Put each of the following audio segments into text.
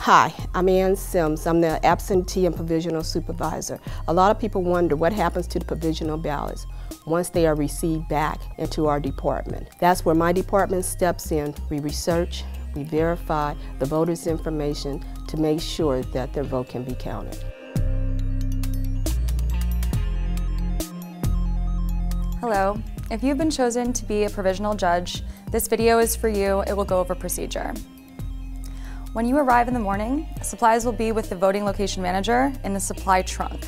Hi, I'm Ann Sims. I'm the absentee and provisional supervisor. A lot of people wonder what happens to the provisional ballots once they are received back into our department. That's where my department steps in. We research, we verify the voters' information to make sure that their vote can be counted. Hello. If you've been chosen to be a provisional judge, this video is for you. It will go over procedure. When you arrive in the morning, supplies will be with the voting location manager in the supply trunk.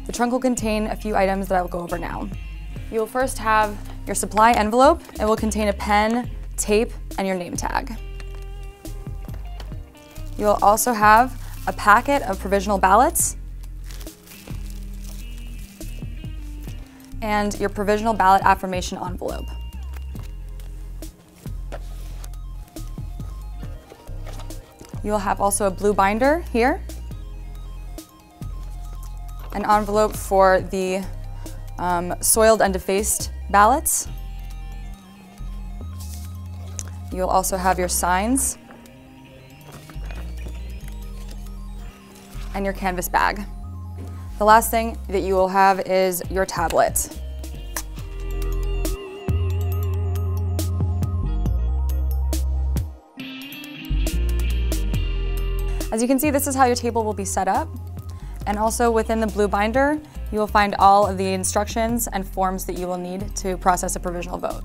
The trunk will contain a few items that I will go over now. You will first have your supply envelope. It will contain a pen, tape, and your name tag. You will also have a packet of provisional ballots and your provisional ballot affirmation envelope. You will have also a blue binder here, an envelope for the soiled and defaced ballots. You will also have your signs and your canvas bag. The last thing that you will have is your tablet. As you can see, this is how your table will be set up. And also within the blue binder, you will find all of the instructions and forms that you will need to process a provisional vote.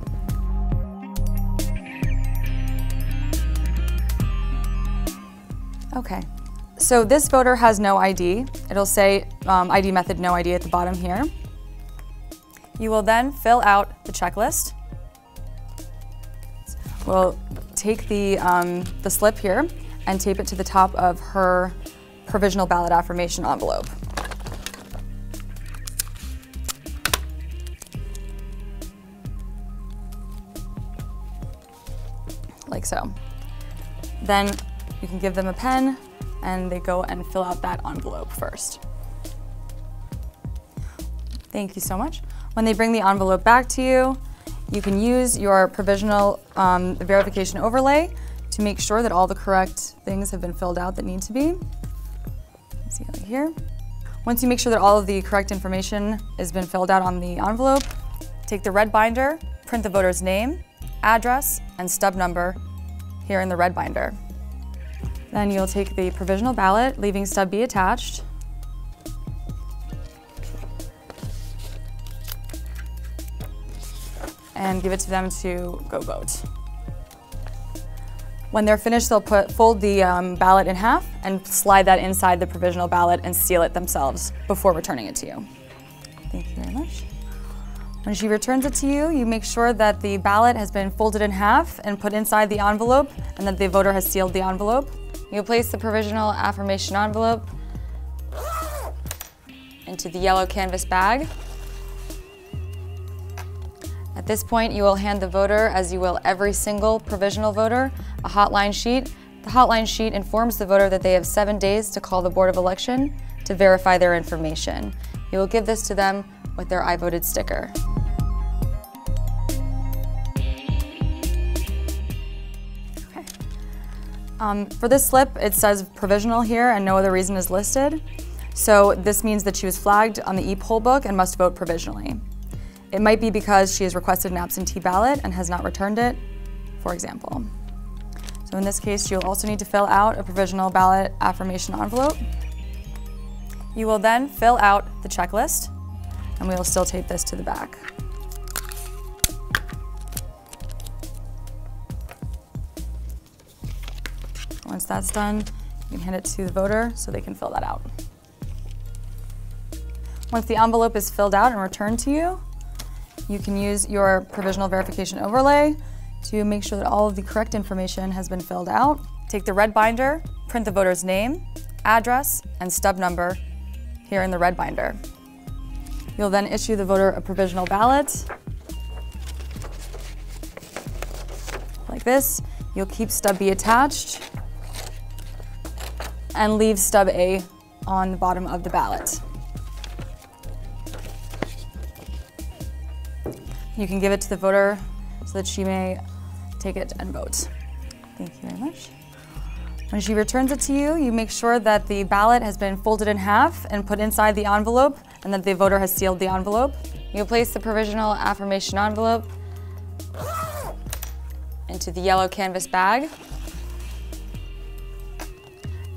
Okay, so this voter has no ID. It'll say ID method no ID at the bottom here. You will then fill out the checklist. We'll take the slip here and tape it to the top of her provisional ballot affirmation envelope. Like so. Then you can give them a pen and they go and fill out that envelope first. Thank you so much. When they bring the envelope back to you, you can use your provisional verification overlay to make sure that all the correct things have been filled out that need to be. See right here. Once you make sure that all of the correct information has been filled out on the envelope, take the red binder, print the voter's name, address, and stub number here in the red binder. Then you'll take the provisional ballot, leaving stub B attached, and give it to them to go vote. When they're finished, they'll fold the ballot in half and slide that inside the provisional ballot and seal it themselves before returning it to you. Thank you very much. When she returns it to you, you make sure that the ballot has been folded in half and put inside the envelope and that the voter has sealed the envelope. You place the provisional affirmation envelope into the yellow canvas bag. At this point, you will hand the voter, as you will every single provisional voter, a hotline sheet. The hotline sheet informs the voter that they have 7 days to call the Board of Election to verify their information. You will give this to them with their I voted sticker. Okay. For this slip, it says provisional here and no other reason is listed. So this means that she was flagged on the e-poll book and must vote provisionally. It might be because she has requested an absentee ballot and has not returned it, for example. So in this case, you'll also need to fill out a provisional ballot affirmation envelope. You will then fill out the checklist, and we will still tape this to the back. Once that's done, you can hand it to the voter so they can fill that out. Once the envelope is filled out and returned to you, you can use your provisional verification overlay to make sure that all of the correct information has been filled out. Take the red binder, print the voter's name, address, and stub number here in the red binder. You'll then issue the voter a provisional ballot. Like this. You'll keep stub B attached and leave stub A on the bottom of the ballot. You can give it to the voter so that she may take it and vote. Thank you very much. When she returns it to you, you make sure that the ballot has been folded in half and put inside the envelope and that the voter has sealed the envelope. You place the provisional affirmation envelope into the yellow canvas bag.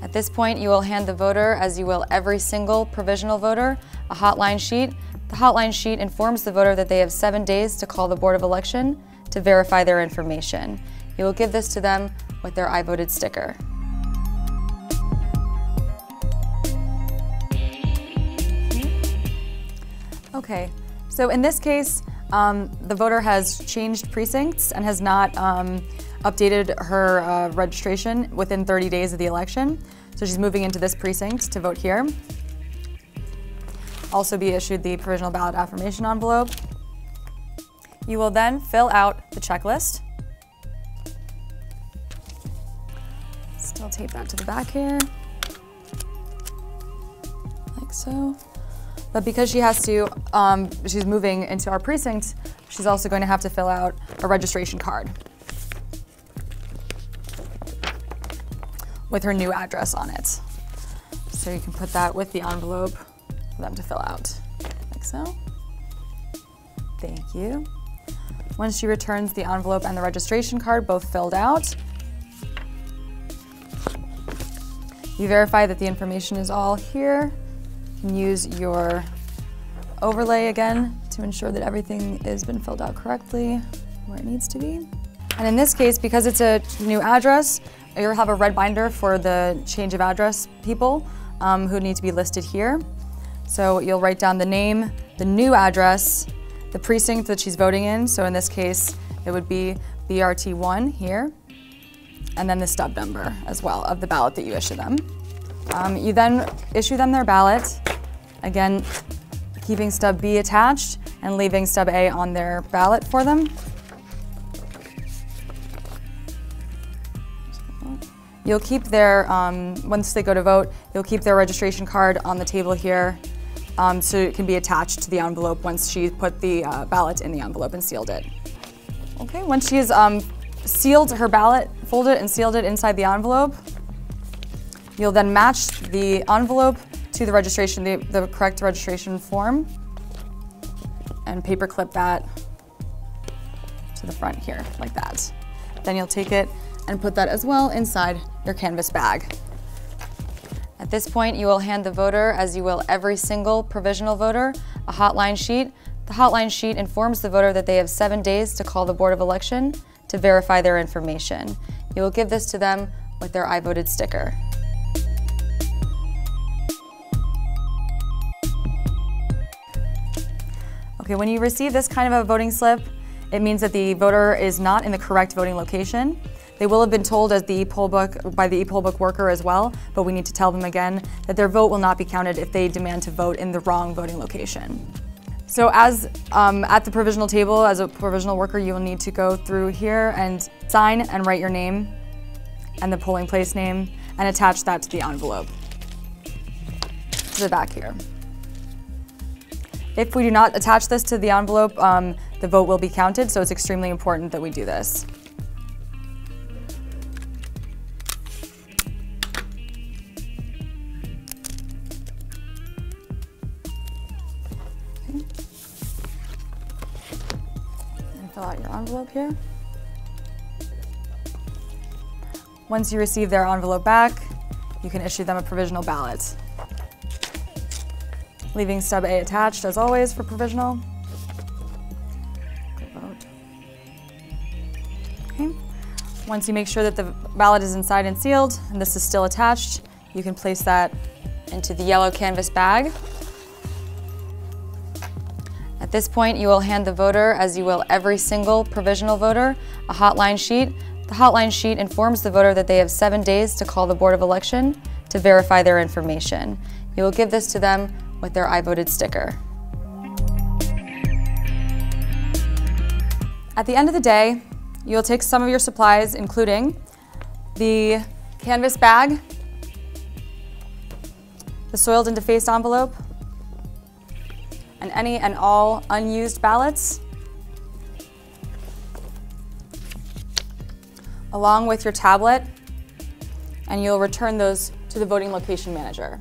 At this point, you will hand the voter, as you will every single provisional voter, a hotline sheet. The hotline sheet informs the voter that they have 7 days to call the Board of Election to verify their information. You will give this to them with their I voted sticker. Okay, so in this case, the voter has changed precincts and has not updated her registration within 30 days of the election. So she's moving into this precinct to vote here. Also be issued the provisional ballot affirmation envelope. You will then fill out the checklist. Still tape that to the back here, like so. But because she has to, she's moving into our precinct, she's also going to have to fill out a registration card with her new address on it. So you can put that with the envelope for them to fill out, like so. Thank you. Once she returns the envelope and the registration card, both filled out, you verify that the information is all here. You can use your overlay again to ensure that everything has been filled out correctly where it needs to be. And in this case, because it's a new address, you'll have a red binder for the change of address people who need to be listed here. So you'll write down the name, the new address, the precinct that she's voting in. So in this case, it would be BRT1 here, and then the stub number as well of the ballot that you issue them. You then issue them their ballot, again, keeping stub B attached and leaving stub A on their ballot for them. You'll keep their, once they go to vote, you'll keep their registration card on the table here so it can be attached to the envelope once she put the ballot in the envelope and sealed it. Okay, once she's sealed her ballot, folded and sealed it inside the envelope, you'll then match the envelope to the registration, the correct registration form, and paper clip that to the front here, like that. Then you'll take it and put that as well inside your canvas bag. At this point, you will hand the voter, as you will every single provisional voter, a hotline sheet. The hotline sheet informs the voter that they have 7 days to call the Board of Election to verify their information. You will give this to them with their I voted sticker. Okay, when you receive this kind of a voting slip, it means that the voter is not in the correct voting location. They will have been told as the e-poll book by the e-poll book worker as well, but we need to tell them again that their vote will not be counted if they demand to vote in the wrong voting location. So as at the provisional table, as a provisional worker, you will need to go through here and sign and write your name and the polling place name and attach that to the envelope, to the back here. If we do not attach this to the envelope, the vote will be counted, so it's extremely important that we do this. Okay. And fill out your envelope here. Once you receive their envelope back, you can issue them a provisional ballot, leaving stub A attached as always for provisional. Go vote. Okay. Once you make sure that the ballot is inside and sealed and this is still attached, you can place that into the yellow canvas bag. At this point, you will hand the voter, as you will every single provisional voter, a hotline sheet. The hotline sheet informs the voter that they have 7 days to call the Board of Election to verify their information. You will give this to them with their I voted sticker. At the end of the day, you'll take some of your supplies, including the canvas bag, the soiled and defaced envelope, and any and all unused ballots, along with your tablet and you'll return those to the voting location manager.